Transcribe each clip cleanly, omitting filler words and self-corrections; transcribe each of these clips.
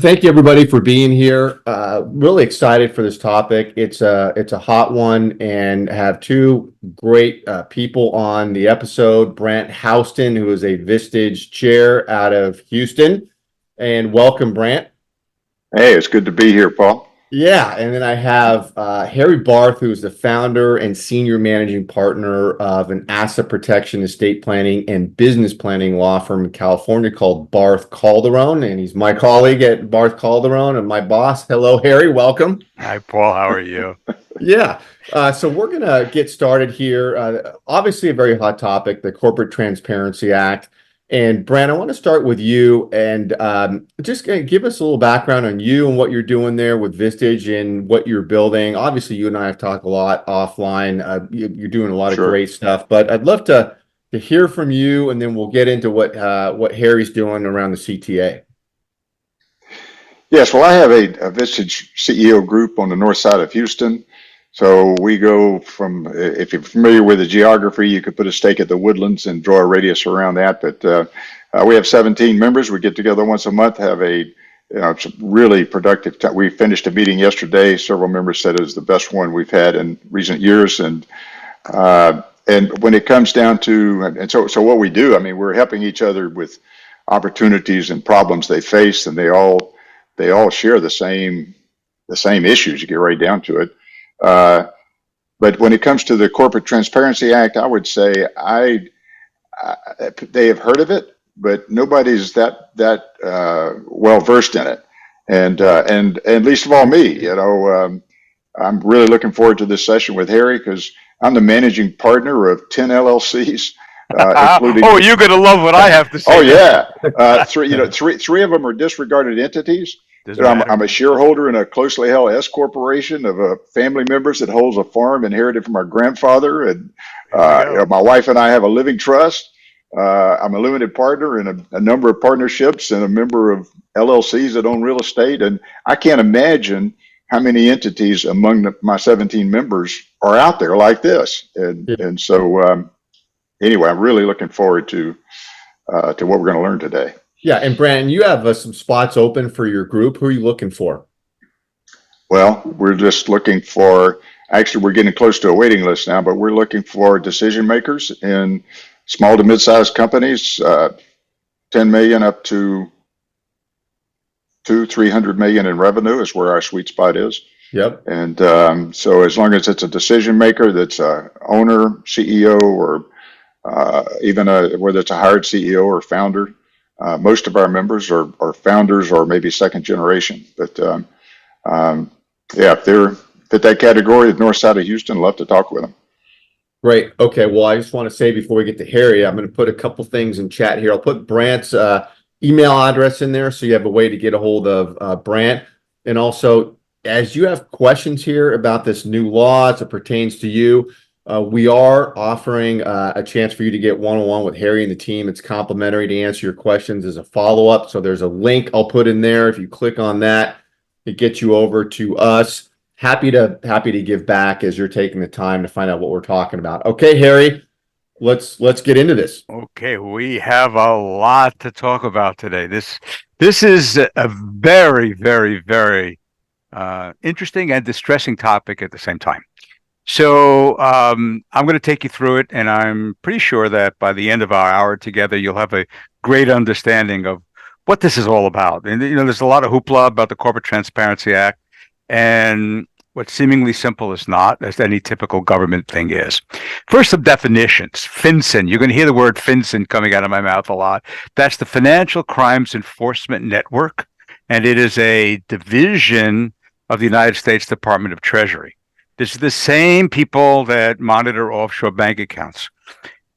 Thank you everybody for being here. Really excited for this topic. It's a hot one, and have two great people on the episode. Brant Houston, who is a Vistage Chair out of Houston, and welcome, Brant. Hey, it's good to be here, Paul. Yeah, and then I have Harry Barth, who is the founder and senior managing partner of an asset protection, estate planning, and business planning law firm in California called Barth Calderon, and he's my colleague at Barth Calderon and my boss. Hello, Harry. Welcome. Hi, Paul. How are you? Yeah. So we're gonna get started here. Obviously, a very hot topic, the Corporate Transparency Act. And Brant, I want to start with you and just give us a little background on you and what you're doing there with Vistage and what you're building. Obviously, you and I have talked a lot offline. You're doing a lot of great stuff, but I'd love to hear from you, and then we'll get into what Harry's doing around the CTA. Yes, well, I have a Vistage CEO group on the north side of Houston. So we go from, if you're familiar with the geography, you could put a stake at the Woodlands and draw a radius around that. But we have 17 members. We get together once a month, have it's a really productive time. We finished a meeting yesterday. Several members said it was the best one we've had in recent years. And when it comes down to, and so what we do, I mean, we're helping each other with opportunities and problems they face, and they all share the same issues. You get right down to it. But when it comes to the Corporate Transparency Act, I would say they have heard of it, but nobody's that well versed in it, and least of all me. I'm really looking forward to this session with Harry because I'm the managing partner of 10 LLCs, including. Oh, you're gonna love what I have to say. Oh yeah, three of them are disregarded entities. I'm a shareholder in a closely held S corporation of family members that holds a farm inherited from our grandfather, and my wife and I have a living trust. I'm a limited partner in a number of partnerships and a member of LLCs that own real estate, and I can't imagine how many entities among my 17 members are out there like this. And so anyway, I'm really looking forward to what we're going to learn today. Yeah, and Brandon, you have some spots open for your group. Who are you looking for? Well, we're just looking for, actually, we're getting close to a waiting list now, but we're looking for decision makers in small to mid-sized companies, 10 million up to 300 million in revenue is where our sweet spot is. Yep. And so as long as it's a decision maker that's a owner, CEO, or even whether it's a hired CEO or founder, most of our members are founders or maybe second generation, but if they're fit that category, the north side of Houston, love to talk with them. Great. Okay. Well, I just want to say before we get to Harry, I'm going to put a couple things in chat here. I'll put Brant's email address in there so you have a way to get a hold of Brant. And also, as you have questions here about this new law as it pertains to you, we are offering a chance for you to get one-on-one with Harry and the team. It's complimentary to answer your questions as a follow-up. So there's a link I'll put in there. If you click on that, it gets you over to us. Happy to give back as you're taking the time to find out what we're talking about. Okay, Harry, let's get into this. Okay, we have a lot to talk about today. This is a very, very, very interesting and distressing topic at the same time. So I'm going to take you through it, and I'm pretty sure that by the end of our hour together, you'll have a great understanding of what this is all about. And, there's a lot of hoopla about the Corporate Transparency Act, and what's seemingly simple is not, as any typical government thing is. First, some definitions. FinCEN. You're going to hear the word FinCEN coming out of my mouth a lot. That's the Financial Crimes Enforcement Network, and it is a division of the United States Department of Treasury. This is the same people that monitor offshore bank accounts.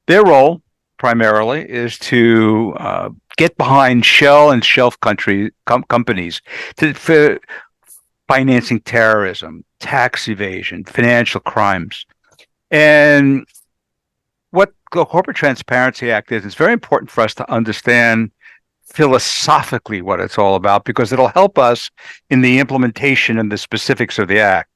Their role, primarily, is to get behind shell and shelf companies for financing terrorism, tax evasion, financial crimes. And what the Corporate Transparency Act is, it's very important for us to understand philosophically what it's all about, because it'll help us in the implementation and the specifics of the act.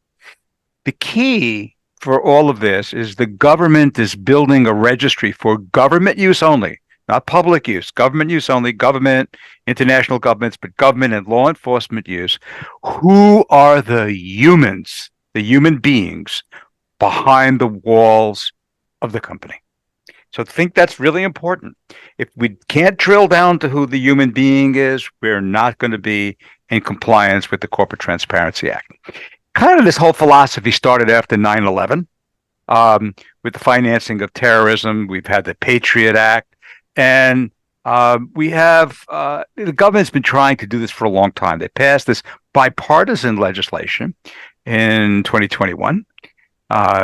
The key for all of this is the government is building a registry for government use only, not public use, government use only, government, international governments, but government and law enforcement use. Who are the humans, the human beings behind the walls of the company? So I think that's really important. If we can't drill down to who the human being is, we're not going to be in compliance with the Corporate Transparency Act. Kind of this whole philosophy started after 9/11 with the financing of terrorism. We've had the Patriot Act, and we have the government's been trying to do this for a long time. They passed this bipartisan legislation in 2021.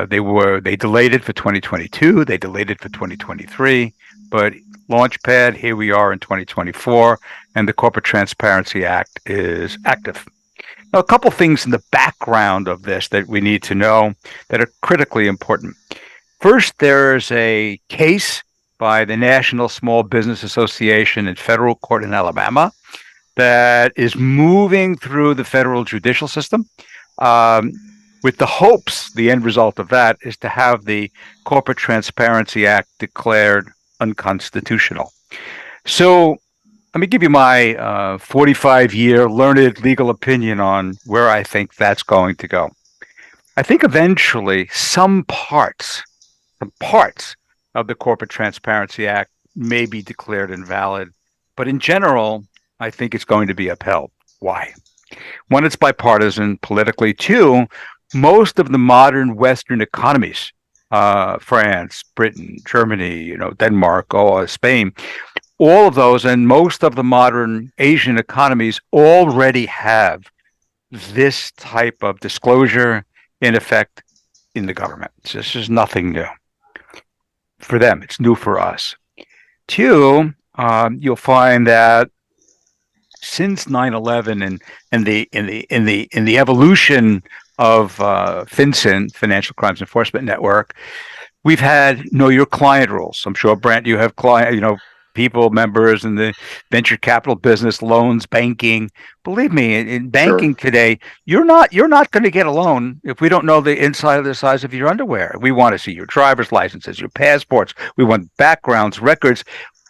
They delayed it for 2022. They delayed it for 2023, but Launchpad, here we are in 2024, and the Corporate Transparency Act is active. Now, a couple things in the background of this that we need to know that are critically important. First, there's a case by the National Small Business Association in federal court in Alabama that is moving through the federal judicial system. With the hopes, the end result of that is to have the Corporate Transparency Act declared unconstitutional. So let me give you my 45-year learned legal opinion on where I think that's going to go. I think eventually some parts of the Corporate Transparency Act may be declared invalid, but in general, I think it's going to be upheld. Why? One, it's bipartisan politically. Two, most of the modern Western economies, France, Britain, Germany, Denmark, Spain, all of those, and most of the modern Asian economies already have this type of disclosure in effect in the government. So this is nothing new for them. It's new for us. Two, you'll find that since 9/11 and the evolution of FinCEN, Financial Crimes Enforcement Network, we've had know your client rules. I'm sure, Brant, you have people, members in the venture capital business, loans, banking. Believe me, in banking today, you're not going to get a loan if we don't know the inside of the size of your underwear. We want to see your driver's licenses, your passports. We want backgrounds, records.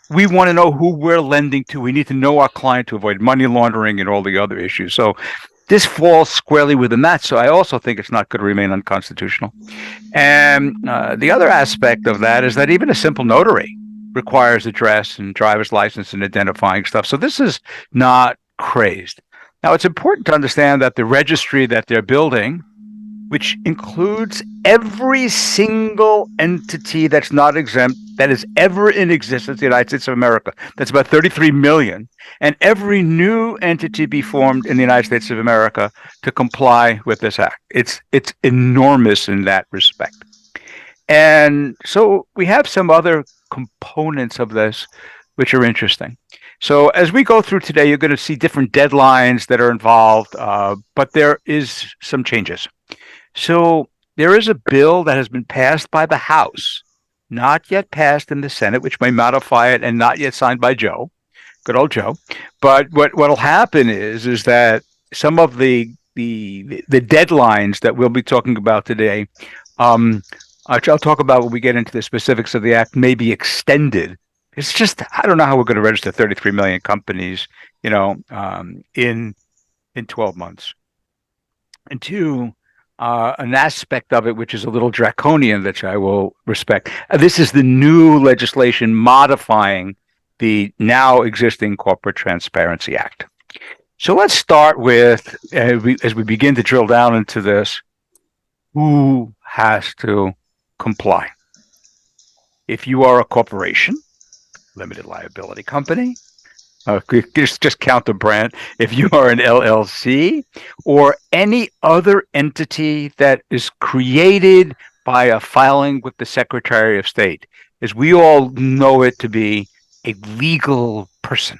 We want to know who we're lending to. We need to know our client to avoid money laundering and all the other issues. So this falls squarely within that. So I also think it's not going to remain unconstitutional. And the other aspect of that is that even a simple notary requires address and driver's license and identifying stuff. So this is not crazed. Now, it's important to understand that the registry that they're building, which includes every single entity that's not exempt, that is ever in existence in the United States of America, that's about 33 million, and every new entity be formed in the United States of America to comply with this act. It's enormous in that respect. And so we have some other components of this which are interesting. So as we go through today, you're going to see different deadlines that are involved, but there is some changes. So there is a bill that has been passed by the House, not yet passed in the Senate, which may modify it, and not yet signed by Joe, good old Joe. But what'll happen is that some of the deadlines that we'll be talking about today, I'll talk about when we get into the specifics of the act, may be extended. It's just, I don't know how we're going to register 33 million companies, in 12 months. And two, an aspect of it which is a little draconian, which I will respect. This is the new legislation modifying the now existing Corporate Transparency Act. So let's start with, as we begin to drill down into this, who has to comply? If you are a corporation, limited liability company, just count the brand. If you are an LLC or any other entity that is created by a filing with the Secretary of State, as we all know it to be a legal person.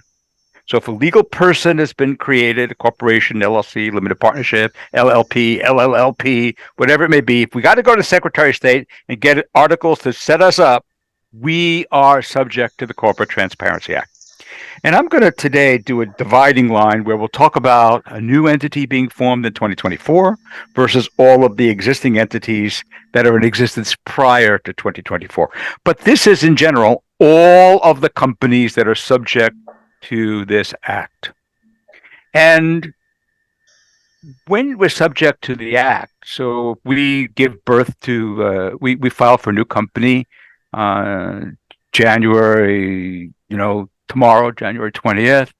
So if a legal person has been created, a corporation, LLC, limited partnership, LLP, LLLP, whatever it may be, if we got to go to the Secretary of State and get articles to set us up, we are subject to the Corporate Transparency Act. And I'm going to today do a dividing line where we'll talk about a new entity being formed in 2024 versus all of the existing entities that are in existence prior to 2024. But this is, in general, all of the companies that are subject to this act. And when we're subject to the act, so we give birth to, we file for a new company, January, tomorrow, January 20th,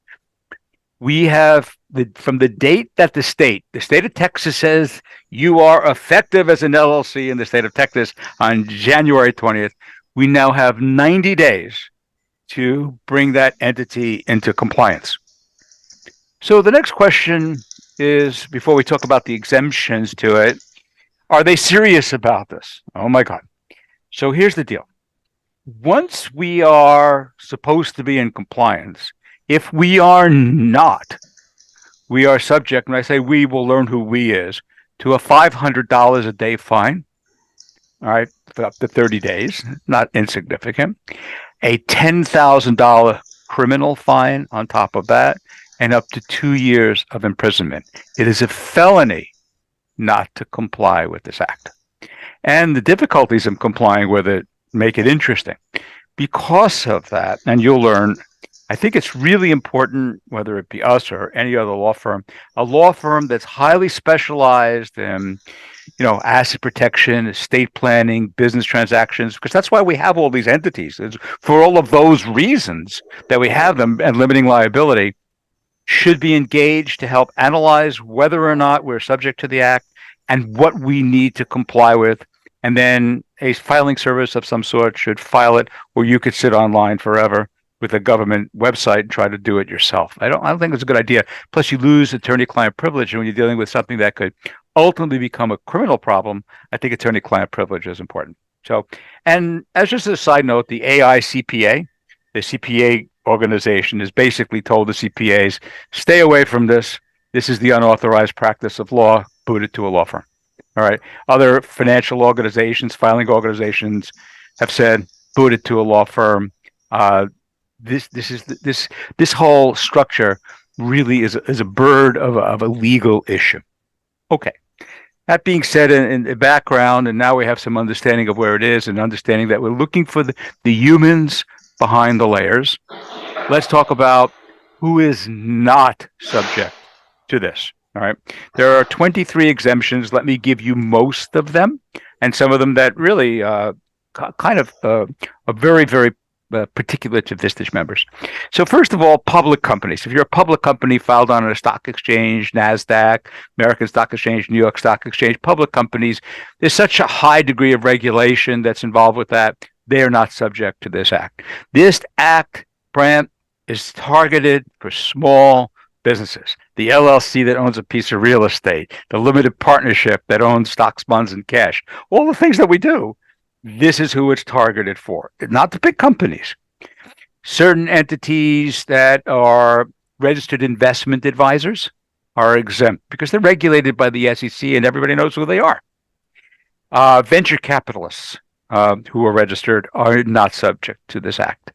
we have from the date that the state of Texas says you are effective as an LLC in the state of Texas on January 20th, we now have 90 days to bring that entity into compliance. So the next question is, before we talk about the exemptions to it, are they serious about this? Oh my God. So here's the deal. Once we are supposed to be in compliance, if we are not, we are subject, and I say we, will learn who we is, to a $500 a day fine, all right, for up to 30 days, not insignificant, a $10,000 criminal fine on top of that, and up to 2 years of imprisonment. It is a felony not to comply with this act. And the difficulties in complying with it make it interesting. Because of that, and you'll learn, I think it's really important, whether it be us or any other law firm, a law firm that's highly specialized in, asset protection, estate planning, business transactions, because that's why we have all these entities. It's for all of those reasons that we have them, and limiting liability, should be engaged to help analyze whether or not we're subject to the act and what we need to comply with. And then a filing service of some sort should file it, or you could sit online forever with a government website and try to do it yourself. I don't think it's a good idea. Plus, you lose attorney-client privilege, and when you're dealing with something that could ultimately become a criminal problem, I think attorney-client privilege is important. So, and as just a side note, the AICPA, the CPA organization, has basically told the CPAs, stay away from this. This is the unauthorized practice of law. Boot it to a law firm. All right. Other financial organizations, filing organizations have said, boot it to a law firm. This whole structure really is a bird of a legal issue. Okay. That being said, in the background, and now we have some understanding of where it is, and understanding that we're looking for the humans behind the layers. Let's talk about who is not subject to this. All right. There are 23 exemptions. Let me give you most of them, and some of them that really kind of are very, very particular to Vistage members. So first of all, public companies. If you're a public company filed on a stock exchange, NASDAQ, American Stock Exchange, New York Stock Exchange, public companies, there's such a high degree of regulation that's involved with that. They are not subject to this act. This act, Brant, is targeted for small businesses. The LLC that owns a piece of real estate, the limited partnership that owns stocks, bonds, and cash, all the things that we do, this is who it's targeted for, not the big companies. Certain entities that are registered investment advisors are exempt because they're regulated by the SEC and everybody knows who they are. Venture capitalists who are registered are not subject to this act.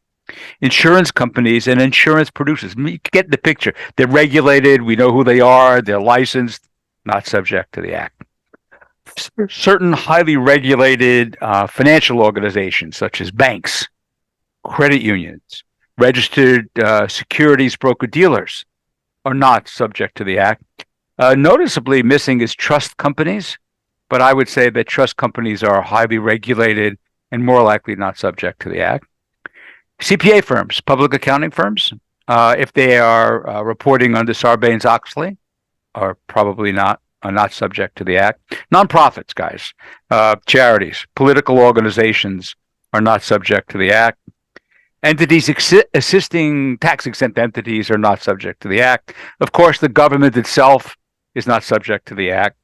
Insurance companies and insurance producers, you get the picture. They're regulated. We know who they are. They're licensed, not subject to the act. Certain highly regulated financial organizations, such as banks, credit unions, registered securities broker-dealers, are not subject to the act. Noticeably missing is trust companies, but I would say that trust companies are highly regulated and more likely not subject to the act. CPA firms, public accounting firms, if they are reporting under Sarbanes-Oxley, are probably not subject to the act. Nonprofits, guys, charities, political organizations are not subject to the act. Entities assisting tax-exempt entities are not subject to the act. Of course, the government itself is not subject to the act.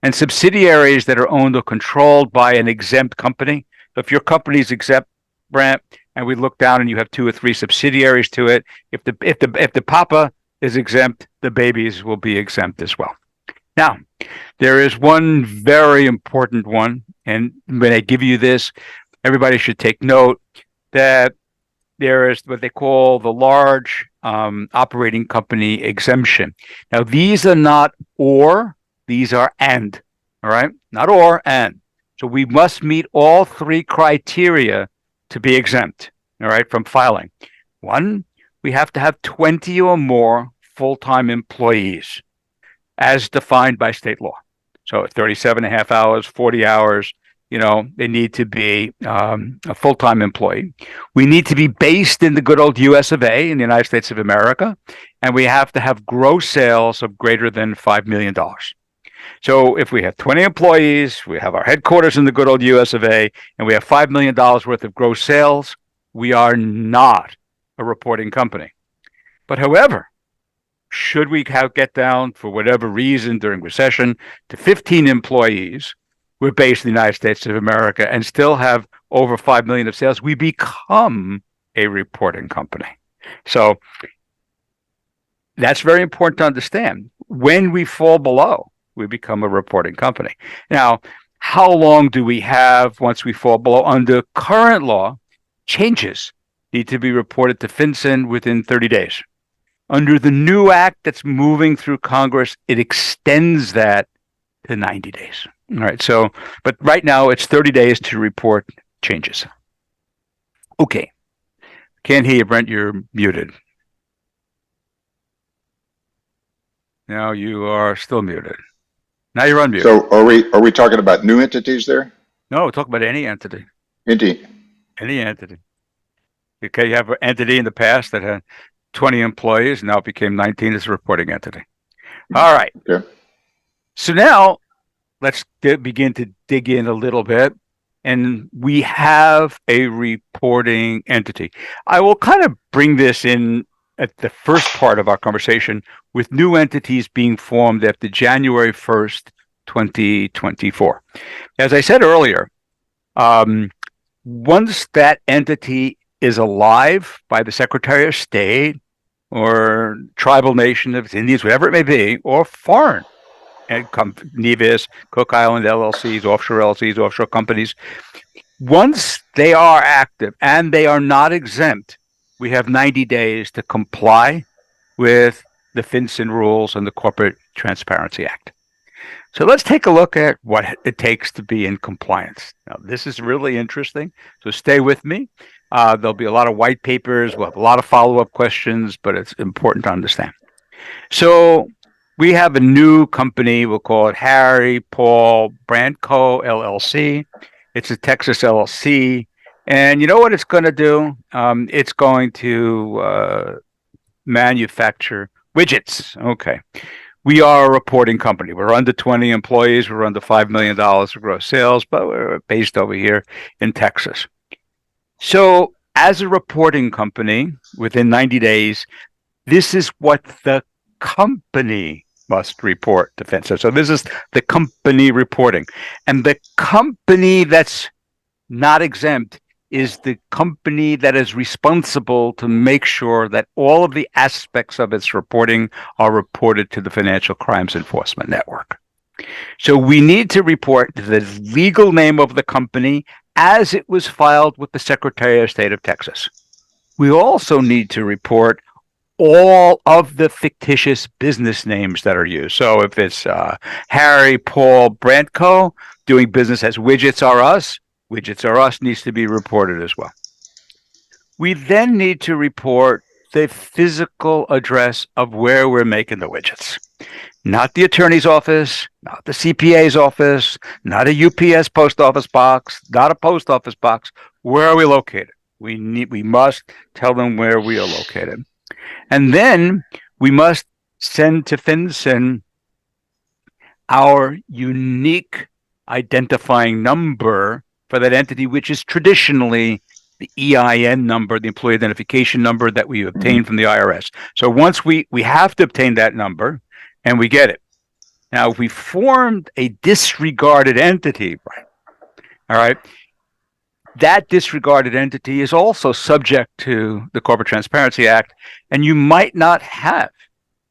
And subsidiaries that are owned or controlled by an exempt company. So if your company is exempt, Brant, and we look down and you have 2 or 3 subsidiaries to it, if the papa is exempt, the babies will be exempt as well. Now, there is one very important one, and when I give you this, everybody should take note that there is what they call the large operating company exemption. Now, these are not or, these are and, all right? Not or, and. So we must meet all three criteria to be exempt, all right, from filing. One, we have to have 20 or more full-time employees as defined by state law. So 37 and a half hours, 40 hours, they need to be a full-time employee. We need to be based in the good old US of A, in the United States of America, and we have to have gross sales of greater than $5 million. So if we have 20 employees, we have our headquarters in the good old US of A, and we have $5 million worth of gross sales, we are not a reporting company. But however, should we get down for whatever reason during recession to 15 employees, we're based in the United States of America and still have over 5 million of sales, we become a reporting company. So that's very important to understand. When we fall below, we become a reporting company. Now, how long do we have once we fall below? Under current law, changes need to be reported to FinCEN within 30 days. Under the new act that's moving through Congress, it extends that to 90 days. All right. So, but right now it's 30 days to report changes. Okay. Can't hear you, Brent. You're muted. Now you are still muted. Now you're unmuted. So are we talking about new entities there? No, talk about any entity. Any entity. Okay, you have an entity in the past that had 20 employees, now it became 19 as a reporting entity. All right. Okay. So now let's begin to dig in a little bit. And we have a reporting entity. I will kind of bring this in at the first part of our conversation with new entities being formed after January 1st, 2024. As I said earlier, once that entity is alive by the Secretary of State or tribal nation of Indians, whatever it may be, or foreign, and Nevis, Cook Island LLCs, offshore companies, once they are active and they are not exempt, we have 90 days to comply with the FinCEN rules and the Corporate Transparency Act. So let's take a look at what it takes to be in compliance. Now, this is really interesting, so stay with me. There'll be a lot of white papers. We'll have a lot of follow-up questions, but it's important to understand. So we have a new company. We'll call it Harry Barth Co. LLC. It's a Texas LLC. And you know what it's going to do? It's going to manufacture widgets. Okay. We are a reporting company. We're under 20 employees. We're under $5 million of gross sales, but we're based over here in Texas. So as a reporting company, within 90 days, this is what the company must report to FinCEN. So this is the company reporting. And the company that's not exempt is the company that is responsible to make sure that all of the aspects of its reporting are reported to the Financial Crimes Enforcement Network. So we need to report the legal name of the company as it was filed with the Secretary of State of Texas. We also need to report all of the fictitious business names that are used. So if it's Harry Barth Co. doing business as Widgets R Us, Widgets R Us needs to be reported as well. We then need to report the physical address of where we're making the widgets. Not the attorney's office, not the CPA's office, not a UPS post office box, not a post office box. Where are we located? We must tell them where we are located. And then we must send to FinCEN our unique identifying number for that entity, which is traditionally the EIN number, the employee identification number that we obtain from the IRS. So once we have to obtain that number, and we get it. Now, if we formed a disregarded entity, right, all right, that disregarded entity is also subject to the Corporate Transparency Act, and you might not have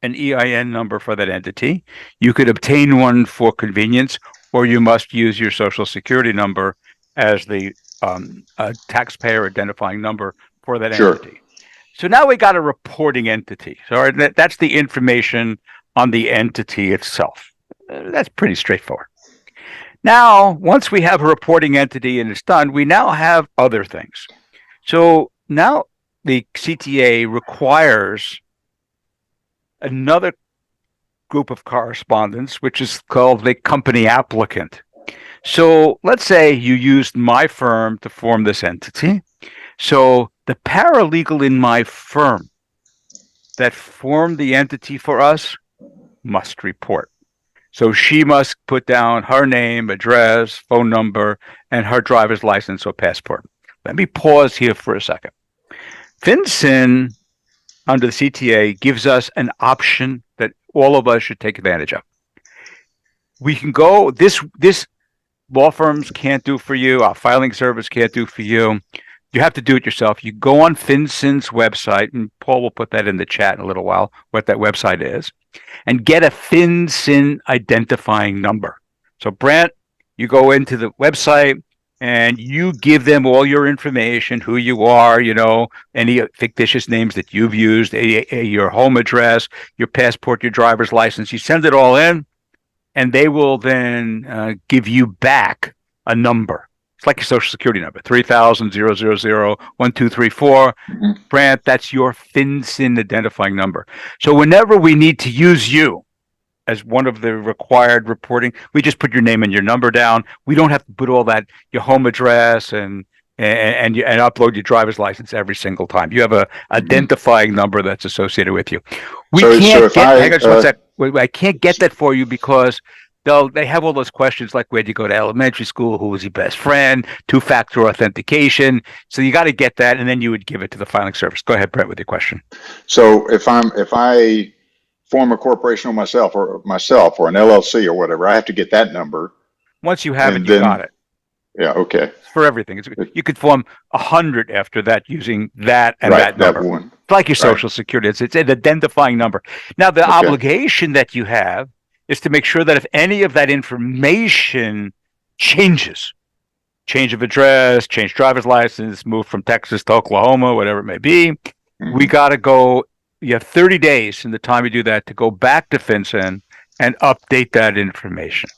an EIN number for that entity. You could obtain one for convenience, or you must use your Social Security number as the taxpayer identifying number for that Sure. entity. So now we got a reporting entity. So that's the information on the entity itself. That's pretty straightforward. Now, once we have a reporting entity and it's done, we now have other things. So now the CTA requires another group of correspondence, which is called the company applicant. So let's say you used my firm to form this entity. So the paralegal in my firm that formed the entity for us must report. So she must put down her name, address, phone number, and her driver's license or passport. Let me pause here for a second. FinCEN, under the CTA, gives us an option that all of us should take advantage of. We can go, this law firms can't do for you, our filing service can't do for you. You have to do it yourself. You go on FinCEN's website, and Paul will put that in the chat in a little while, what that website is, and get a FinCEN identifying number. So, Brant, you go into the website and you give them all your information, who you are, any fictitious names that you've used, your home address, your passport, your driver's license. You send it all in, and they will then give you back a number. It's like your social security number, 3000-000-1234. Brant, that's your FinCEN identifying number. So whenever we need to use you as one of the required reporting, we just put your name and your number down. We don't have to put all that, your home address and upload your driver's license every single time. You have a identifying number that's associated with you. Hang on just one sec. I can't get that for you because they have all those questions like, where'd you go to elementary school? Who was your best friend? Two-factor authentication. So you got to get that, and then you would give it to the filing service. Go ahead, Brett, with your question. So if I form a corporation on myself or an LLC or whatever, I have to get that number. Once you have it, you got it. Yeah. Okay. It's for everything. You could form 100 after that using that and that number. That one. It's like your social security. It's an identifying number. Now, the obligation that you have is to make sure that if any of that information changes, change of address, change driver's license, move from Texas to Oklahoma, whatever it may be, we got to go, you have 30 days from the time you do that to go back to FinCEN and update that information.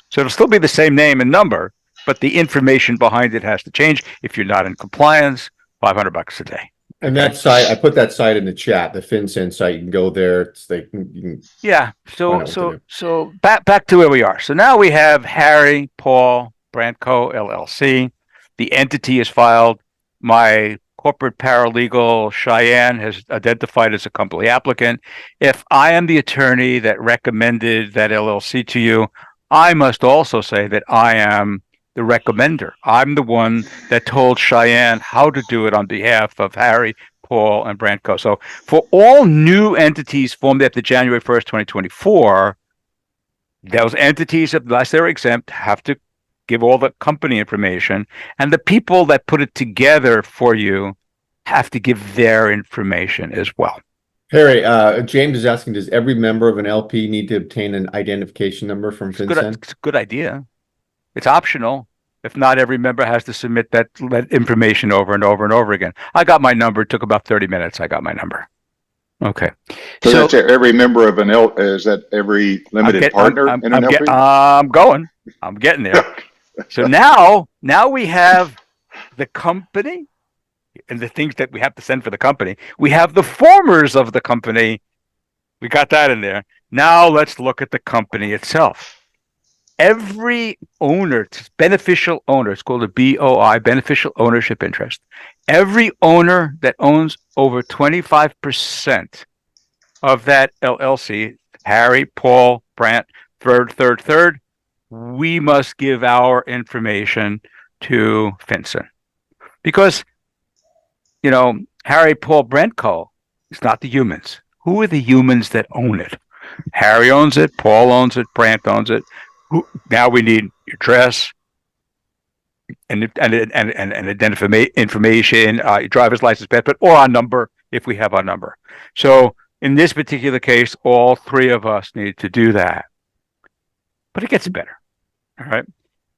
So it'll still be the same name and number, but the information behind it has to change. If you're not in compliance, $500 a day. And that site, I put that site in the chat, the FinCEN site. You can go there. Yeah. So back to where we are. So now we have Harry Paul Brant Co. LLC. The entity is filed. My corporate paralegal Cheyenne has identified as a company applicant. If I am the attorney that recommended that LLC to you, I must also say that I am the recommender. I'm the one that told Cheyenne how to do it on behalf of Harry, Paul, and Brant Co. So for all new entities formed after January 1st, 2024, those entities, unless they're exempt, have to give all the company information, and the people that put it together for you have to give their information as well. Harry, James is asking, does every member of an LP need to obtain an identification number from FinCEN? It's a good idea. It's optional. If not, every member has to submit that information over and over and over again. I got my number. It took about 30 minutes. I got my number. Okay. So that's every member of is that every limited partner in an LP? I'm getting there. So now we have the company and the things that we have to send for the company. We have the formers of the company. We got that in there. Now let's look at the company itself. Every owner, beneficial owner, it's called a BOI, beneficial ownership interest. Every owner that owns over 25% of that LLC, Harry, Paul, Brant, third, we must give our information to FinCEN. Because, Harry, Paul, Brant Co. is not the humans. Who are the humans that own it? Harry owns it, Paul owns it, Brant owns it. Now we need your address and identification information, your driver's license, passport, or our number if we have our number. So in this particular case, all three of us need to do that. But it gets better, all right?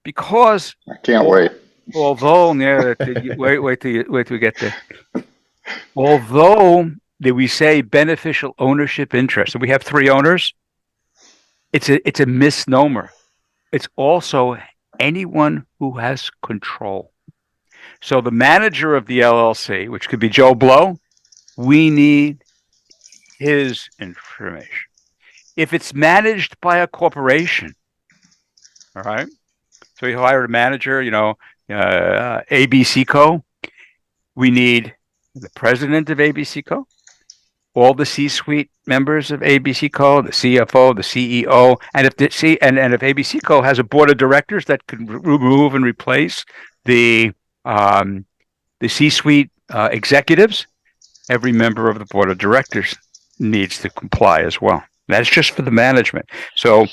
Because I can't wait. although, yeah, wait till we get there. Although that we say beneficial ownership interest, and we have three owners, it's a misnomer. It's also anyone who has control. So the manager of the LLC, which could be Joe Blow, we need his information. If it's managed by a corporation, all right. So you hire a manager, ABC Co. We need the president of ABC Co. All the C-suite members of ABC Co., the CFO, the CEO, and if if ABC Co. has a board of directors that can remove and replace the C-suite executives, every member of the board of directors needs to comply as well. That's just for the management. So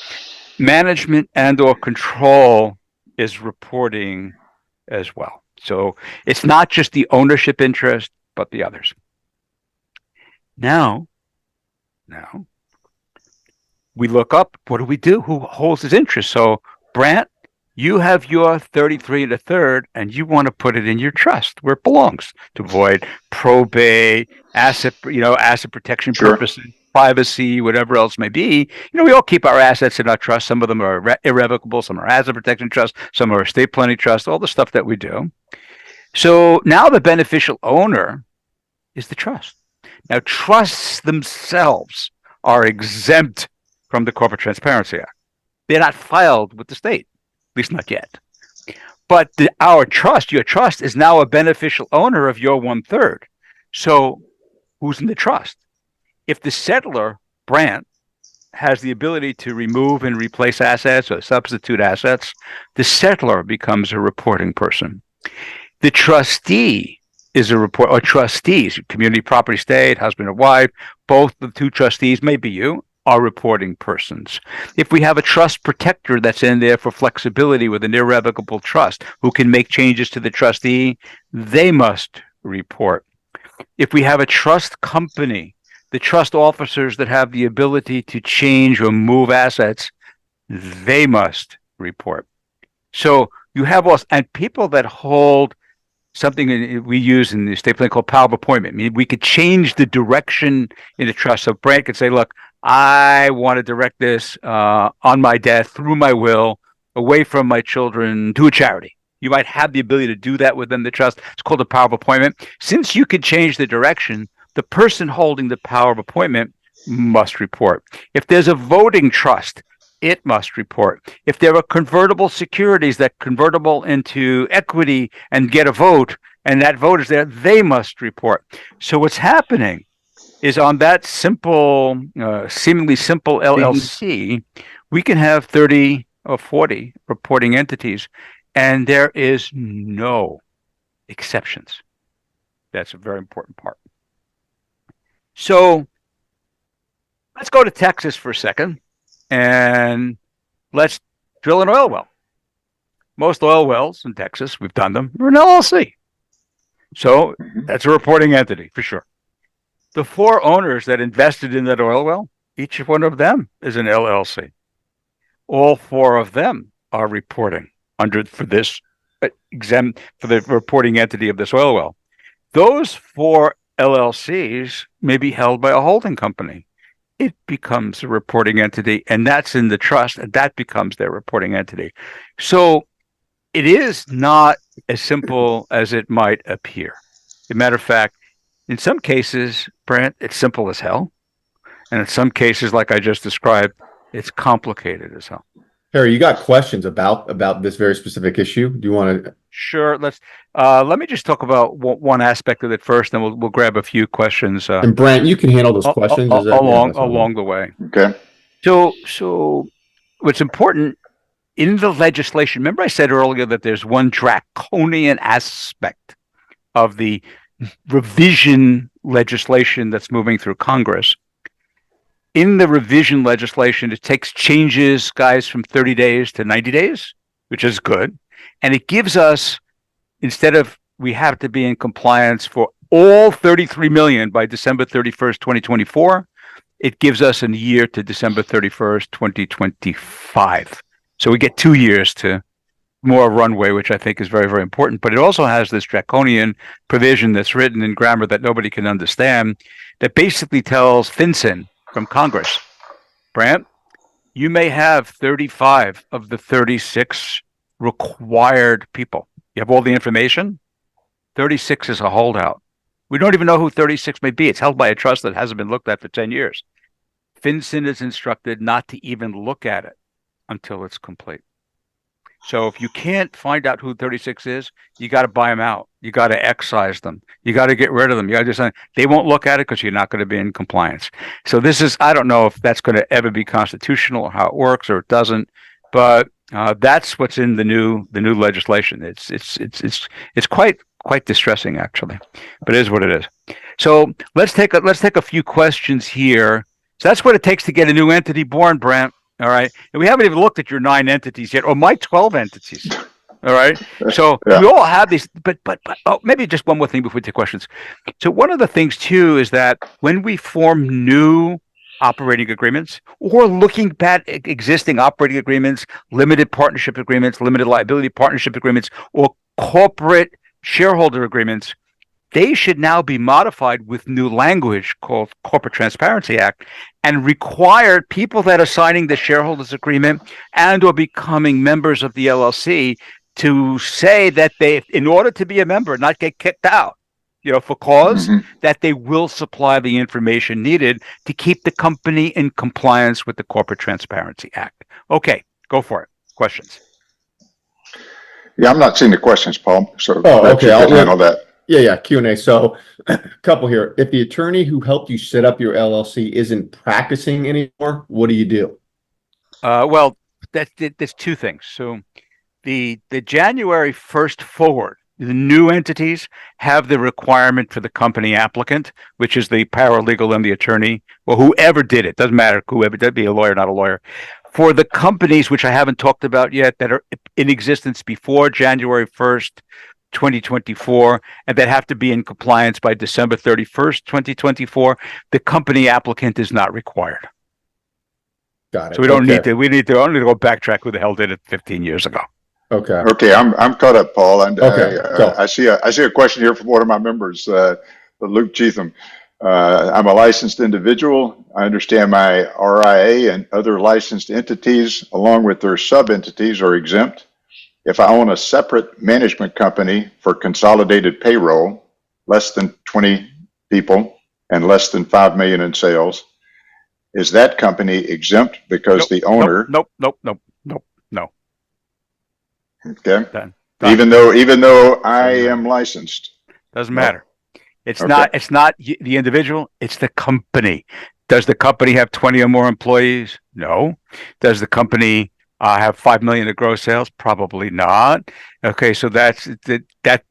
management and or control is reporting as well. So it's not just the ownership interest, but the others. Now, we look up, what do we do? Who holds his interest? So, Brant, you have your 33 1/3, and you want to put it in your trust where it belongs to avoid probate, asset protection purposes, privacy, whatever else may be. We all keep our assets in our trust. Some of them are irrevocable, some are asset protection trust, some are estate planning trust, all the stuff that we do. So now the beneficial owner is the trust. Now, trusts themselves are exempt from the Corporate Transparency Act. They're not filed with the state, at least not yet. But your trust is now a beneficial owner of your 1/3. So who's in the trust? If the settlor, Brant, has the ability to remove and replace assets or substitute assets, the settlor becomes a reporting person. The trustee is a report, or trustees, community property estate, husband or wife, both the two trustees, maybe you, are reporting persons. If we have a trust protector that's in there for flexibility with an irrevocable trust who can make changes to the trustee, they must report. If we have a trust company, the trust officers that have the ability to change or move assets, they must report. So you have all, and people that hold something we use in the estate plan called power of appointment. I mean, we could change the direction in the trust. So Brant could say, look, I want to direct this on my death through my will away from my children to a charity. You might have the ability to do that within the trust. It's called the power of appointment. Since you could change the direction, the person holding the power of appointment must report. If there's a voting trust, it must report. If there are convertible securities that convertible into equity and get a vote, and that vote is there, they must report. So what's happening is on that simple, seemingly simple LLC, we can have 30 or 40 reporting entities, and there is no exceptions. That's a very important part. So let's go to Texas for a second. And let's drill an oil well. Most oil wells in Texas, we've done them, are an LLC. So that's a reporting entity for sure. The 4 owners that invested in that oil well, each one of them is an LLC. All 4 of them are reporting for the reporting entity of this oil well. Those 4 LLCs may be held by a holding company. It becomes a reporting entity, and that's in the trust, and that becomes their reporting entity. So it is not as simple as it might appear. As a matter of fact, in some cases, Brant, it's simple as hell. And in some cases, like I just described, it's complicated as hell. Harry, you got questions about this very specific issue? Do you want to? Sure. Let me just talk about one aspect of it first, and we'll grab a few questions. And Brant, you can handle those questions along the way. Okay. So what's important in the legislation? Remember, I said earlier that there's one draconian aspect of the revision legislation that's moving through Congress. In the revision legislation, it takes changes, guys, from 30 days to 90 days, which is good. And it gives us, instead of we have to be in compliance for all 33 million by December 31st, 2024, it gives us a year to December 31st, 2025. So we get 2 years to more runway, which I think is very, very important. But it also has this draconian provision that's written in grammar that nobody can understand that basically tells FinCEN from Congress, Brant, you may have 35 of the 36 required people. You have all the information. 36 is a holdout. We don't even know who 36 may be. It's held by a trust that hasn't been looked at for 10 years. FinCEN is instructed not to even look at it until it's complete. So if you can't find out who 36 is, you got to buy them out. You got to excise them. You got to get rid of them. You got to do something. They won't look at it because you're not going to be in compliance. So this is, I don't know if that's going to ever be constitutional or how it works or it doesn't, but that's what's in the new legislation. It's quite distressing actually, but it is what it is. So let's take a few questions here. So that's what it takes to get a new entity born, Brant. All right. And we haven't even looked at your 9 entities yet, or my 12 entities. All right. So we all have these, but maybe just one more thing before we take questions. So one of the things too is that when we form new operating agreements or looking at existing operating agreements, limited partnership agreements, limited liability partnership agreements, or corporate shareholder agreements, they should now be modified with new language called Corporate Transparency Act and require people that are signing the shareholders agreement and or becoming members of the LLC to say that they, in order to be a member, not get kicked out, for cause, that they will supply the information needed to keep the company in compliance with the Corporate Transparency Act. Okay, go for it. Questions? Yeah, I'm not seeing the questions, Paul. So okay. I'll handle that. Yeah, Q&A. So a couple here. If the attorney who helped you set up your LLC isn't practicing anymore, what do you do? Well, that's two things. So the January 1st forward, the new entities have the requirement for the company applicant, which is the paralegal and the attorney, or whoever did it. Doesn't matter, whoever, that'd be a lawyer, not a lawyer. For the companies, which I haven't talked about yet, that are in existence before January 1st, 2024, and that have to be in compliance by December 31st, 2024, the company applicant is not required. Got it. So we don't need to, we need to go backtrack who the hell did it 15 years ago. Okay. Okay, I'm caught up, Paul. And Okay, I see a question here from one of my members, Luke Cheatham. I'm a licensed individual. I understand my RIA and other licensed entities, along with their sub-entities, are exempt. If I own a separate management company for consolidated payroll, less than 20 people and less than 5 million in sales, is that company exempt because the owner? Nope. Okay. Done. Even though I am licensed. Doesn't matter. It's not the individual, it's the company. Does the company have 20 or more employees? No. Does the company have 5 million of gross sales? Probably not. Okay, so that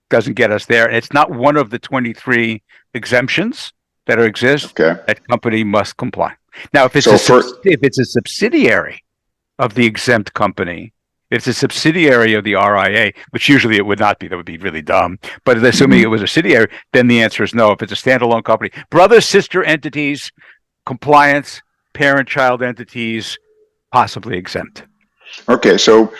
doesn't get us there. It's not one of the 23 exemptions that exist. Okay. That company must comply. Now, if it's a subsidiary of the exempt company, it's a subsidiary of the RIA, which usually it would not be. That would be really dumb. But assuming it was a subsidiary, then the answer is no. If it's a standalone company, brother, sister entities, compliance, parent-child entities, possibly exempt. Okay, so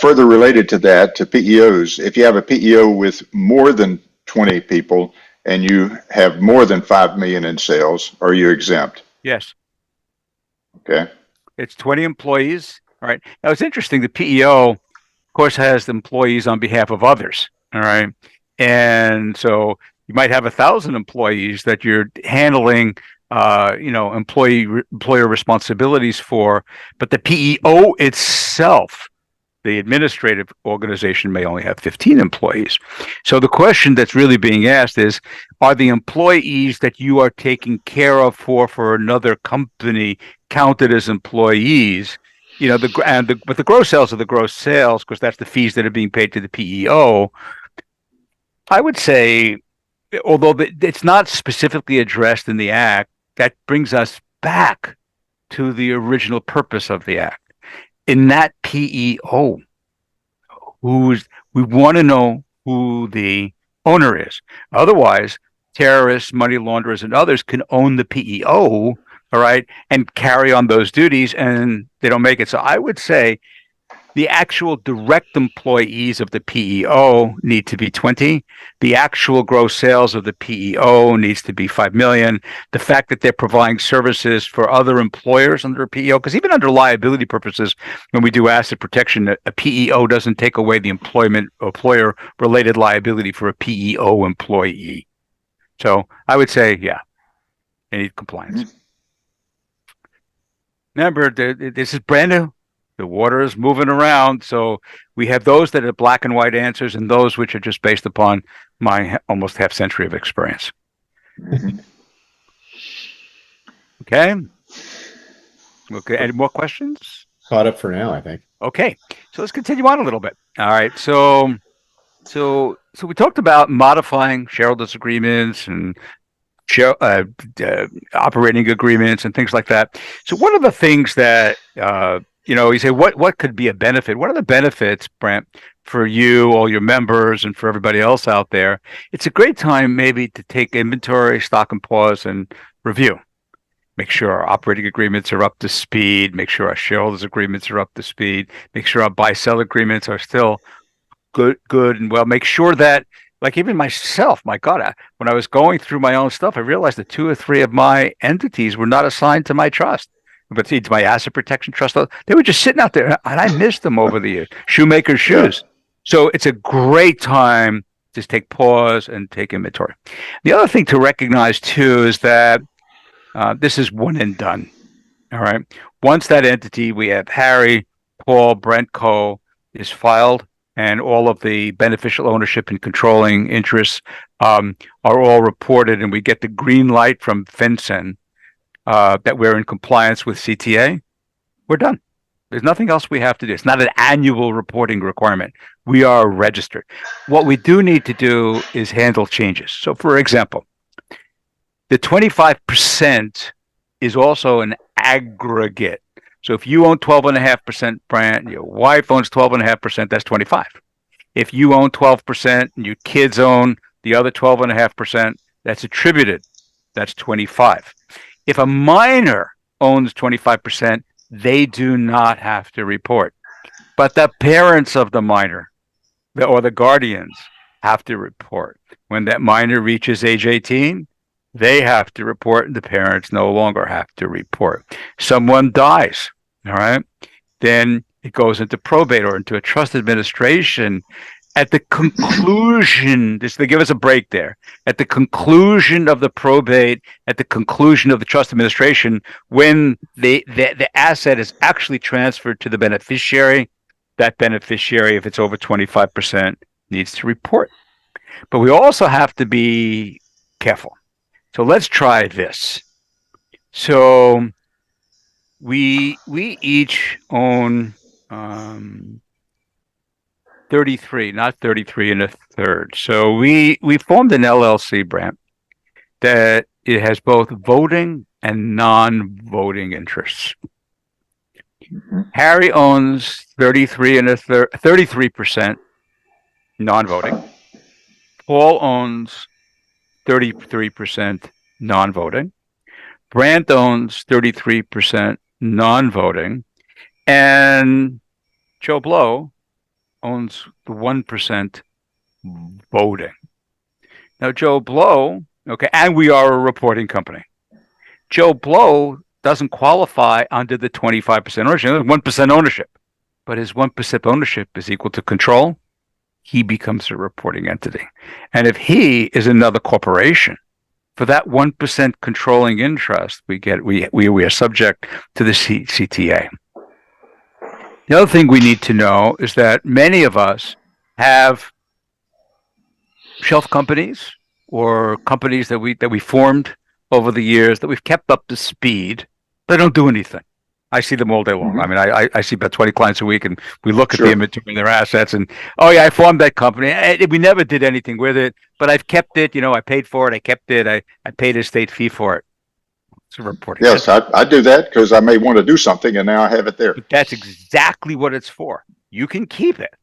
further related to that, to PEOs, if you have a PEO with more than 20 people and you have more than 5 million in sales, are you exempt? Yes. Okay. It's 20 employees. All right. Now it's interesting. The PEO, of course, has employees on behalf of others. All right. And so you might have 1,000 employees that you're handling, employer responsibilities for, but the PEO itself, the administrative organization, may only have 15 employees. So the question that's really being asked is, are the employees that you are taking care of for another company counted as employees? But the gross sales are the gross sales, because that's the fees that are being paid to the PEO. I would say, although it's not specifically addressed in the Act, that brings us back to the original purpose of the Act. In that PEO, we want to know who the owner is. Otherwise, terrorists, money launderers, and others can own the PEO, all right, and carry on those duties, and they don't make it. So I would say The actual direct employees of the PEO need to be 20. The actual gross sales of the PEO needs to be 5 million. The fact that they're providing services for other employers under a PEO, because even under liability purposes, when we do asset protection, a PEO doesn't take away the employer related liability for a PEO employee. So I would say, yeah, they need compliance. Mhm. Remember, this is brand new. The water is moving around. So we have those that are black and white answers and those which are just based upon my almost half century of experience. Mhm. Okay. Okay. Any more questions? Caught up for now, I think. Okay. So let's continue on a little bit. All right. So we talked about modifying shareholders agreements and share, operating agreements and things like that. So one of the things that you say, what could be a benefit? What are the benefits, Brant, for you, all your members, and for everybody else out there? It's a great time maybe to take inventory, stop and pause, and review. Make sure our operating agreements are up to speed. Make sure our shareholders agreements are up to speed. Make sure our buy-sell agreements are still good and well. Make sure that, like even myself, my God, when I was going through my own stuff, I realized that 2 or 3 of my entities were not assigned to my trust, but to my asset protection trust. They were just sitting out there, and I missed them over the years. Shoemaker's Yeah. shoes. So it's a great time to take pause and take inventory. The other thing to recognize too is that this is one and done. All right. Once that entity, we have Harry, Paul, Brent Co. is filed, and all of the beneficial ownership and controlling interests are all reported, and we get the green light from FinCEN that we're in compliance with CTA, we're done. There's nothing else we have to do. It's not an annual reporting requirement. We are registered. What we do need to do is handle changes. So, for example, the 25% is also an aggregate. So if you own 12.5%, Brant, your wife owns 12.5%, that's 25. If you own 12% and your kids own the other 12.5%, that's attributed. That's 25. If a minor owns 25%, they do not have to report. But the parents of the minor or the guardians have to report. When that minor reaches age 18, they have to report, and the parents no longer have to report. Someone dies, all right? Then it goes into probate or into a trust administration. At the conclusion, they give us a break there. At the conclusion of the probate, at the conclusion of the trust administration, when the asset is actually transferred to the beneficiary, that beneficiary, if it's over 25%, needs to report. But we also have to be careful. So let's try this. So we each own 33, not 33 and a third. So we formed an LLC, Brant, that it has both voting and non-voting interests. Mhm. Harry owns 33% non-voting. Paul owns 33% non-voting. Brant owns 33% non-voting, and Joe Blow owns the 1% voting. Now, Joe Blow, okay, and we are a reporting company. Joe Blow doesn't qualify under the 25% ownership, 1% ownership, but his 1% ownership is equal to control. He becomes a reporting entity. And if he is another corporation, for that 1% controlling interest, we are subject to the CTA. The other thing we need to know is that many of us have shelf companies or companies that we formed over the years that we've kept up to speed. They don't do anything. I see them all day long. Mhm. I mean, I see about 20 clients a week, and we look at the Sure. inventory and their assets, and oh yeah, I formed that company. We never did anything with it, but I've kept it. I paid for it. I kept it. I paid a state fee for it. It's a reporting. Yes, I do that because I may want to do something and now I have it there. But that's exactly what it's for. You can keep it,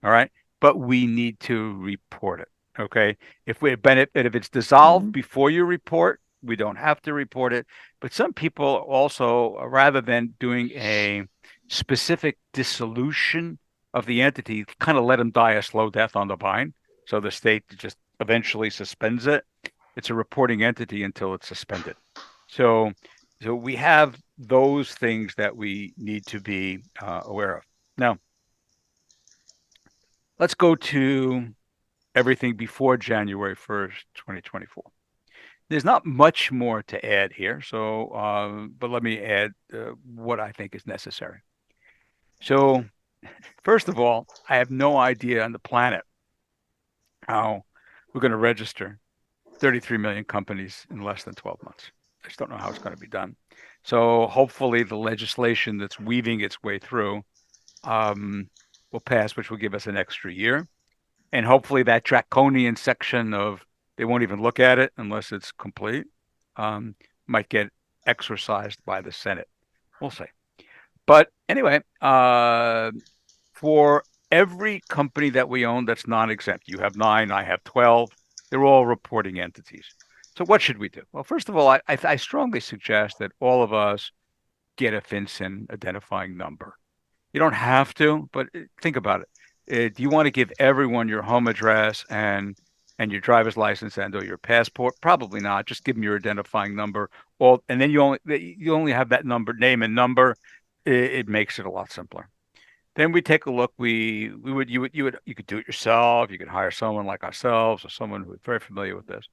all right, but we need to report it. Okay, if it's dissolved Mhm. before you report, we don't have to report it. But some people also, rather than doing a specific dissolution of the entity, kind of let them die a slow death on the vine. So the state just eventually suspends it. It's a reporting entity until it's suspended. So, so we have those things that we need to be aware of. Now, let's go to everything before January 1st, 2024. There's not much more to add here, so but let me add what I think is necessary. So, first of all, I have no idea on the planet how we're going to register 33 million companies in less than 12 months. I just don't know how it's going to be done. So hopefully the legislation that's weaving its way through will pass, which will give us an extra year. And hopefully that draconian section of they won't even look at it unless it's complete might get exercised by the Senate. We'll see. But anyway, for every company that we own that's non-exempt, you have 9, I have 12, they're all reporting entities. So what should we do? Well, first of all, I strongly suggest that all of us get a FinCEN identifying number. You don't have to, but think about it. Do you want to give everyone your home address and your driver's license and or your passport? Probably not. Just give them your identifying number. All, and then you only have that number, name and number. It makes it a lot simpler. Then we take a look. You could do it yourself. You could hire someone like ourselves or someone who's very familiar with this,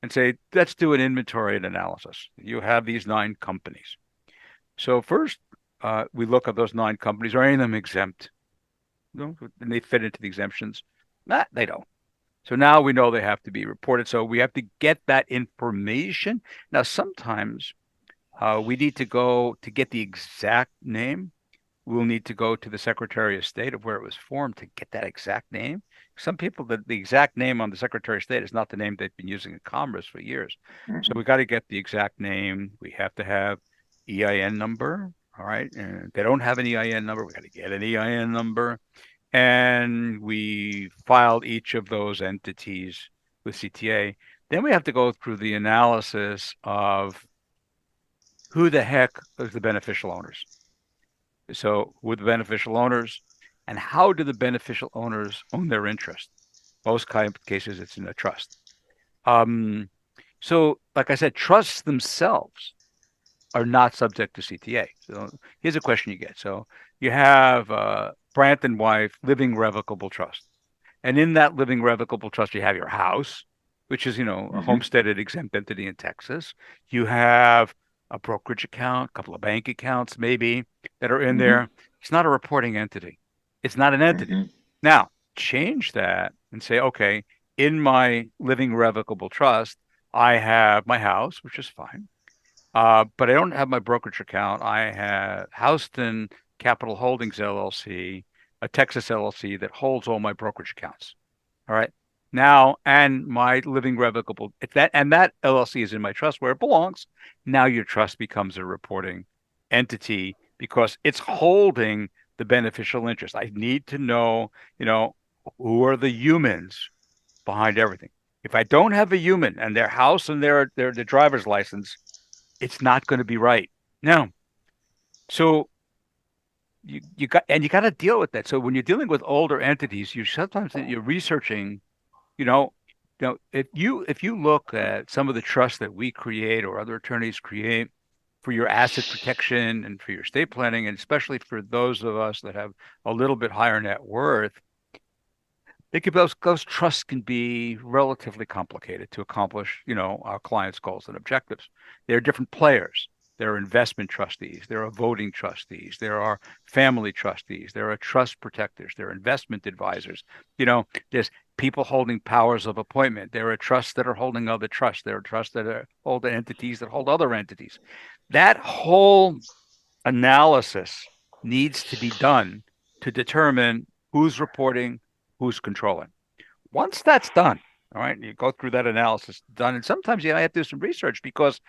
and say, let's do an inventory and analysis. You have these 9 companies. So first, we look at those 9 companies. Are any of them exempt? No, and they fit into the exemptions. Nah, they don't. So now we know they have to be reported. So we have to get that information. Now, sometimes we need to go to get the exact name. We'll need to go to the Secretary of State of where it was formed to get that exact name. Some people, the exact name on the Secretary of State is not the name they've been using in Commerce for years. So we got to get the exact name. We have to have EIN number. All right. And if they don't have an EIN number, we got to get an EIN number. And we filed each of those entities with CTA. Then we have to go through the analysis of who the heck is the beneficial owners. So who are the beneficial owners and how do the beneficial owners own their interest? Most cases, it's in a trust. So like I said, trusts themselves are not subject to CTA. So here's a question you get. So you have Brant and wife living revocable trust. And in that living revocable trust, you have your house, which is, a homesteaded exempt entity in Texas. You have a brokerage account, a couple of bank accounts maybe that are in there. It's not a reporting entity. It's not an entity. Now, change that and say, okay, in my living revocable trust, I have my house, which is fine. But I don't have my brokerage account. I have Houston Capital Holdings LLC, a Texas LLC that holds all my brokerage accounts. All right. Now, and my living revocable, that LLC is in my trust where it belongs. Now your trust becomes a reporting entity because it's holding the beneficial interest. I need to know, who are the humans behind everything. If I don't have a human and their house and their driver's license, it's not going to be right. Now, so you got to deal with that. So when you're dealing with older entities, you're researching, if you look at some of the trusts that we create or other attorneys create for your asset protection and for your estate planning, and especially for those of us that have a little bit higher net worth, those trusts can be relatively complicated to accomplish, our clients' goals and objectives. There are different players. There are investment trustees. There are voting trustees. There are family trustees. There are trust protectors. There are investment advisors. There's people holding powers of appointment. There are trusts that are holding other trusts. There are trusts that hold entities that hold other entities. That whole analysis needs to be done to determine who's reporting, who's controlling. Once that's done, all right, you go through that analysis done, and sometimes you have to do some research because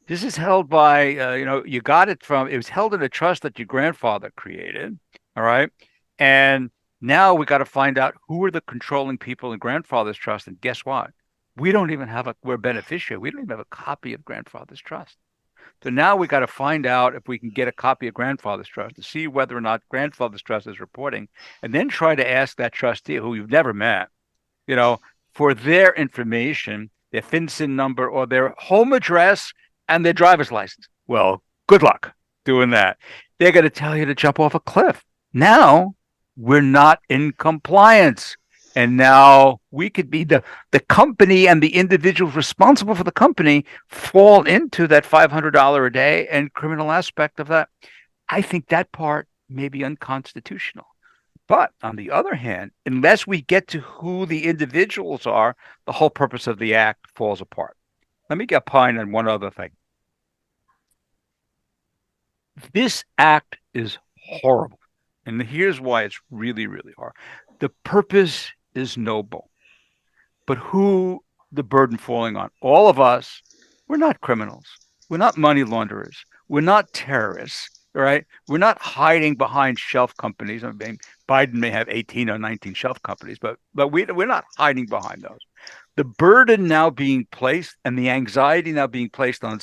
this is held by, it was held in a trust that your grandfather created, all right, and now we got to find out who are the controlling people in grandfather's trust, and guess what? We don't even have we're a beneficiary. We don't even have a copy of grandfather's trust. So now we got to find out if we can get a copy of grandfather's trust to see whether or not grandfather's trust is reporting, and then try to ask that trustee who you've never met, you know, for their information, their FinCEN number or their home address and their driver's license. Well, good luck doing that. They're going to tell you to jump off a cliff. Now we're not in compliance. And now we could be the company, and the individuals responsible for the company fall into that $500 a day and criminal aspect of that. I think that part may be unconstitutional. But on the other hand, unless we get to who the individuals are, the whole purpose of the act falls apart. Let me get pine on one other thing. This act is horrible. And here's why it's really, really hard. The purpose is noble, but who the burden falling on? All of us. We're not criminals. We're not money launderers. We're not terrorists. Right? We're not hiding behind shelf companies. I mean, Biden may have 18 or 19 shelf companies, but we're not hiding behind those. The burden now being placed and the anxiety now being placed on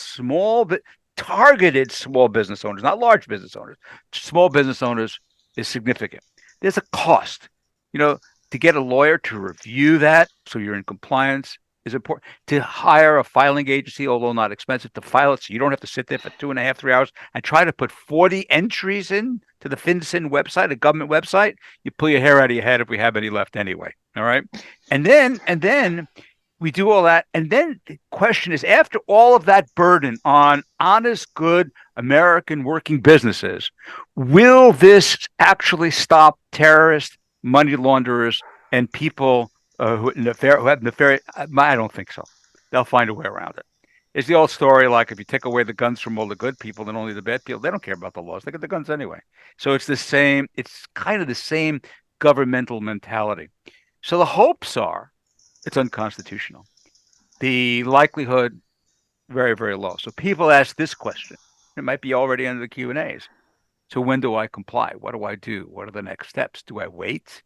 targeted small business owners, not large business owners, small business owners, is significant. There's a cost, to get a lawyer to review that so you're in compliance is important. To hire a filing agency, although not expensive, to file it so you don't have to sit there for 2.5, 3 hours and try to put 40 entries in to the FinCEN website, a government website. You pull your hair out of your head if we have any left anyway. All right. And then we do all that. And then the question is, after all of that burden on honest, good American working businesses, will this actually stop terrorists, money launderers, and people who have nefarious? I don't think so. They'll find a way around it. It's the old story, like if you take away the guns from all the good people, then only the bad people, they don't care about the laws. They get the guns anyway. So it's kind of the same governmental mentality. So the hopes are it's unconstitutional. The likelihood, very, very low. So people ask this question. It might be already under the Q&As. So when do I comply? What do I do? What are the next steps? Do I wait?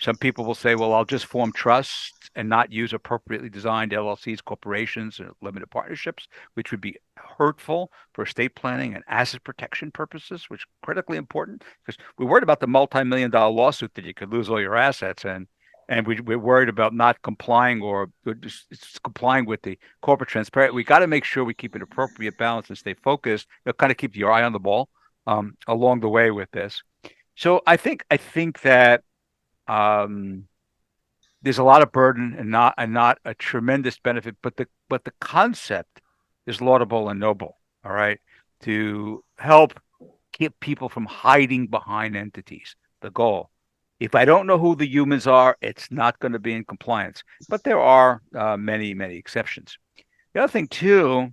Some people will say, well, I'll just form trusts and not use appropriately designed LLCs, corporations, or limited partnerships, which would be hurtful for estate planning and asset protection purposes, which is critically important because we're worried about the multi-million-dollar lawsuit that you could lose all your assets, and we're worried about not complying or just complying with the corporate transparent. We got to make sure we keep an appropriate balance and stay focused. Kind of keep your eye on the ball along the way with this. So I think that there's a lot of burden and not a tremendous benefit, but the concept is laudable and noble. All right, to help keep people from hiding behind entities. The goal. If I don't know who the humans are, it's not going to be in compliance. But there are many, many exceptions. The other thing too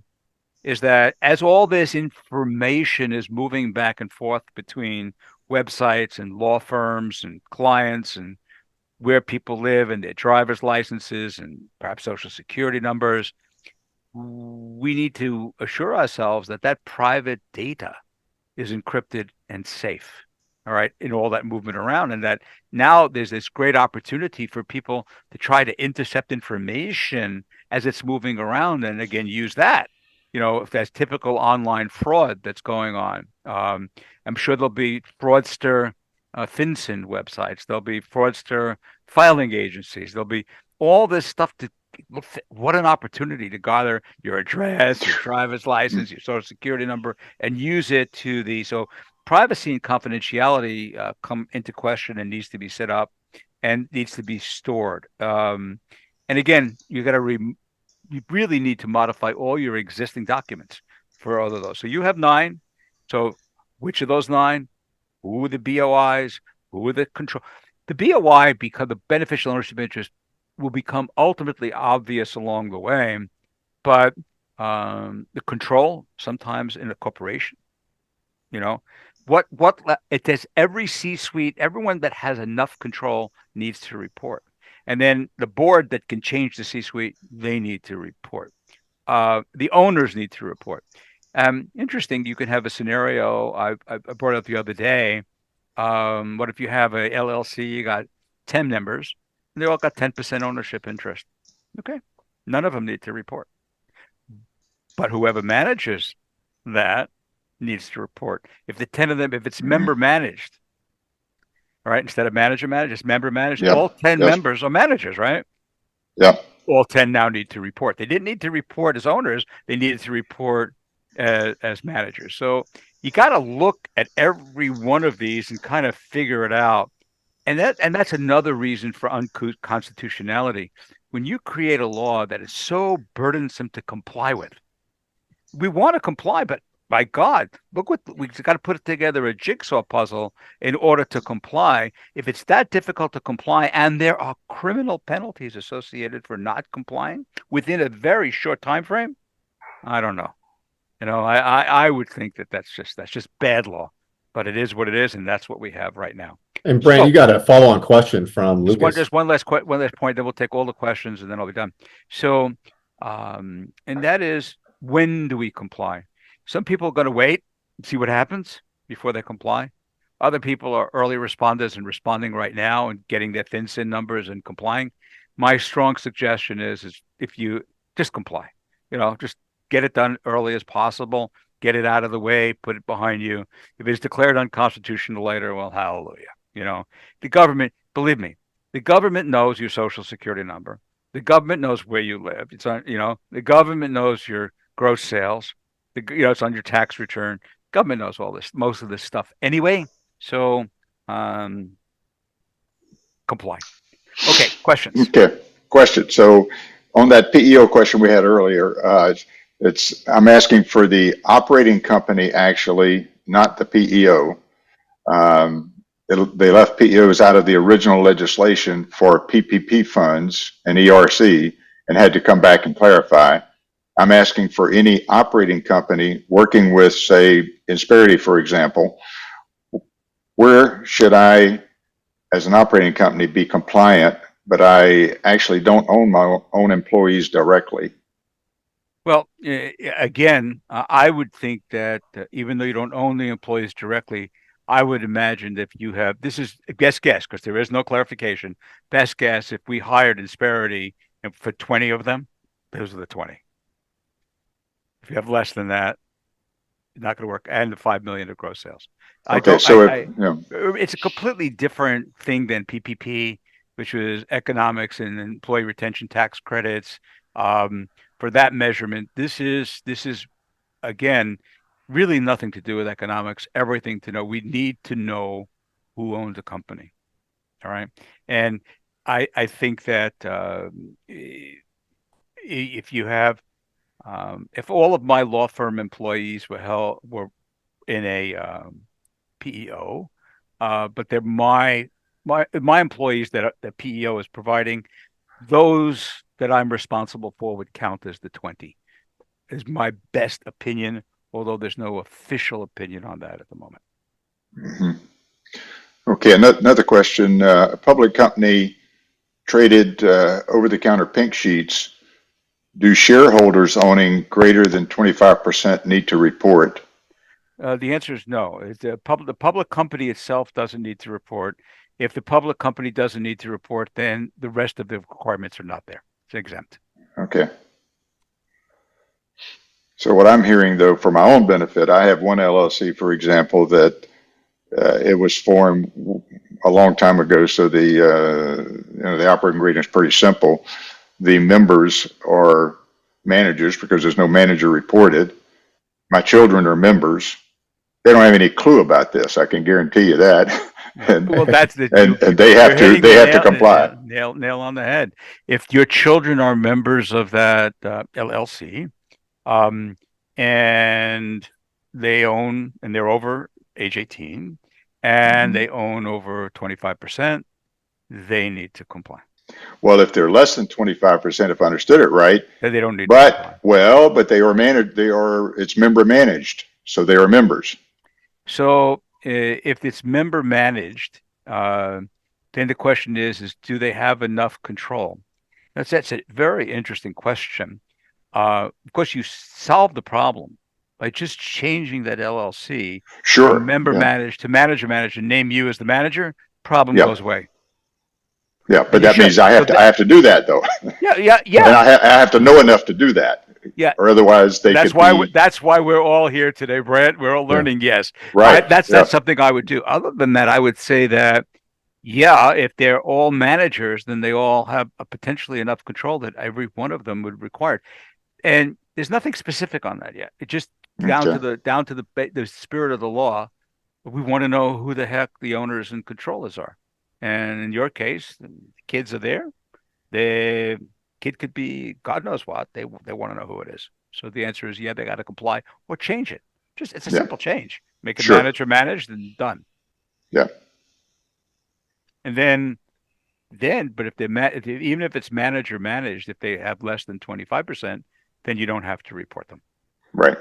is that as all this information is moving back and forth between websites and law firms and clients and where people live and their driver's licenses and perhaps social security numbers, we need to assure ourselves that that private data is encrypted and safe. All right, in all that movement around, and that now there's this great opportunity for people to try to intercept information as it's moving around, and again use that. If that's typical online fraud that's going on, I'm sure there'll be fraudster FinCEN websites. There'll be fraudster filing agencies. There'll be all this stuff to look. What an opportunity to gather your address, your driver's license, your social security number, and use it so privacy and confidentiality come into question and needs to be set up and needs to be stored. And again, you really need to modify all your existing documents for all of those. So you have 9. So which of those 9? Who are the BOIs? Who are the control? The BOI, because the beneficial ownership interest, will become ultimately obvious along the way, but the control sometimes in a corporation. It says every C-suite, everyone that has enough control needs to report. And then the board that can change the C-suite, they need to report. The owners need to report. Interesting, you can have a scenario I brought up the other day. What if you have a LLC, you got 10 members, and they all got 10% ownership interest? Okay. None of them need to report. but whoever manages that needs to report. If the 10 of them, if it's member managed, right? Instead of manager managed, it's member managed. Yep. All 10 Yes. members are managers, right? Yep. All 10 now need to report. They didn't need to report as owners. They needed to report as managers. So you got to look at every one of these and kind of figure it out. And that's another reason for unconstitutionality. When you create a law that is so burdensome to comply with, we want to comply, but by God, look what we've got to put together a jigsaw puzzle in order to comply. If it's that difficult to comply, and there are criminal penalties associated for not complying within a very short time frame, I don't know. I would think that's just bad law, but it is what it is, and that's what we have right now. And Brant, So, you got a follow-on question from Lucas. just one last point, then we'll take all the questions, and then I'll be done. So, and that is, when do we comply? Some people are going to wait and see what happens before they comply. Other people are early responders and responding right now and getting their FinCEN numbers and complying. My strong suggestion is if you just comply, just get it done early as possible, get it out of the way, put it behind you. If it's declared unconstitutional later, well, hallelujah. The government, believe me, the government knows your social security number. The government knows where you live. It's on, the government knows your gross sales. It's on your tax return. Government knows all this, most of this stuff anyway. So, comply. Okay, questions. Okay, question. So on that PEO question we had earlier, I'm asking for the operating company actually, not the PEO. They left PEOs out of the original legislation for PPP funds and ERC and had to come back and clarify. I'm asking for any operating company working with, say, Insperity, for example, where should I, as an operating company, be compliant, but I actually don't own my own employees directly? Well, again, I would think that even though you don't own the employees directly, I would imagine that if you have, this is a guess, because there is no clarification. Best guess, if we hired Insperity for 20 of them, those are the 20. If you have less than that, it's not going to work. And the 5 million of gross sales. Okay, It's a completely different thing than PPP, which was economics and employee retention tax credits. For that measurement, this is again really nothing to do with economics. Everything to know. We need to know who owns a company. All right, and I think that if you have if all of my law firm employees were in a PEO, but they're my employees that the PEO is providing, those that I'm responsible for would count as the 20. Is my best opinion, although there's no official opinion on that at the moment. Mm-hmm. Okay, another question. A public company traded over-the-counter pink sheets. Do shareholders owning greater than 25% need to report? The answer is no. The public company itself doesn't need to report. If the public company doesn't need to report, then the rest of the requirements are not there. It's exempt. Okay. So what I'm hearing, though, for my own benefit, I have one LLC, for example, that it was formed a long time ago. So the operating agreement is pretty simple. The members are managers because there's no manager reported. My children are members. They don't have any clue about this. I can guarantee you that. And, well, that's the and they have to comply. Nail on the head. If your children are members of that LLC, and they own, and they're over age 18, and they own over 25%, they need to comply. Well, if they're less than 25%, if I understood it right, then they don't need to comply. But they are managed. It's member managed, so they are members. So if it's member managed, then the question is do they have enough control? That's a very interesting question. Of course, you solve the problem by just changing that LLC from member managed to manager managed and name you as the manager. Problem goes away. Yeah, but that means I have to do that, though. Yeah. And I have to know enough to do that. Yeah. or otherwise they could be. That's why we're all here today, Brant. We're all learning. Yes. Right. That's something I would do. Other than that, I would say that, yeah, if they're all managers, then they all have potentially enough control that every one of them would require it. And there's nothing specific on that yet. It just Okay. down to the spirit of the law. We want to know who the heck the owners and controllers are. And in your case, the kids are there. The kid could be God knows what. They want to know who it is. So the answer is, yeah, they got to comply or change it. Just it's a simple change. Make it Sure. manager managed and done. Yeah. And but if even if it's manager managed, if they have less than 25%, then you don't have to report them. Right.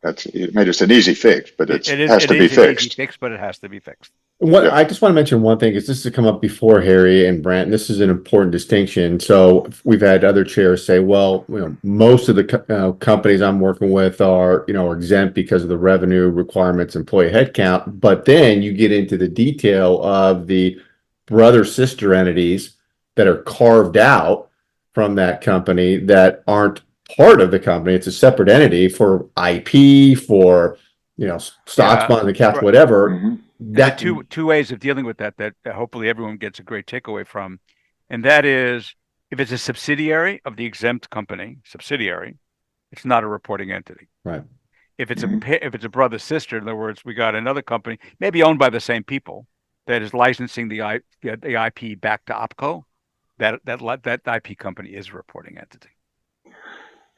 It made us an easy fix, but it has to be fixed. An easy fix, but it has to be fixed. I just want to mention one thing, is this has come up before, Harry and Brant, and this is an important distinction. So we've had other chairs say, well, most of the companies I'm working with are exempt because of the revenue requirements, employee headcount. But then you get into the detail of the brother sister entities that are carved out from that company that aren't part of the company. It's a separate entity for IP, for stocks, bonds, accounts, whatever. Mm-hmm. That two ways of dealing with that hopefully everyone gets a great takeaway from, and that is, if it's a subsidiary of the exempt company, it's not a reporting entity. Right. If it's a brother sister, in other words, we got another company maybe owned by the same people that is licensing the IP back to OPCO, that IP company is a reporting entity.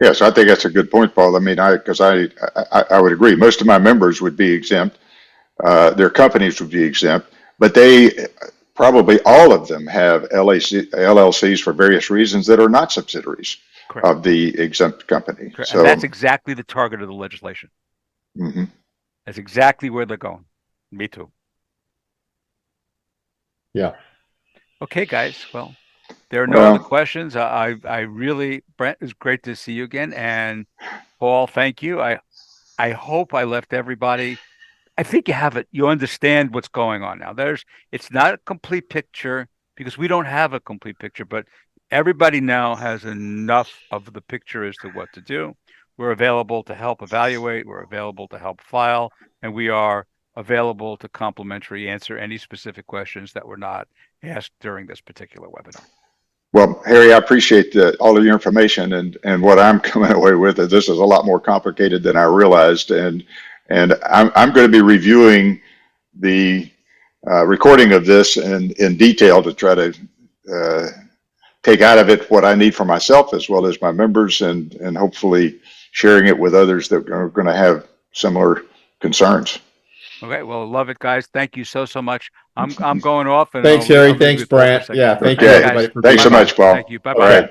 Yes, I think that's a good point, Paul. I mean, because I would agree. Most of my members would be exempt. Their companies would be exempt, but they probably all of them have LLCs for various reasons that are not subsidiaries of the exempt company. Correct. So and that's exactly the target of the legislation. Mm-hmm. That's exactly where they're going. Me too. Yeah. Okay, guys. Well, there are no other questions. I really, Brent, it's great to see you again. And Paul, thank you. I hope I left everybody. I think you have it. You understand what's going on now. It's not a complete picture because we don't have a complete picture, but everybody now has enough of the picture as to what to do. We're available to help evaluate. We're available to help file, and we are available to complimentary answer any specific questions that were not asked during this particular webinar. Well, Harry, I appreciate all of your information, and what I'm coming away with is this is a lot more complicated than I realized, and I'm going to be reviewing the recording of this in detail to try to take out of it what I need for myself as well as my members, and hopefully sharing it with others that are going to have similar concerns. Okay, well, love it, guys. Thank you so much. I'm going off. And thanks, Harry. Thanks, Brant. Yeah, thank you, everybody. Thanks so much, Paul. Thank you. Bye-bye. All right.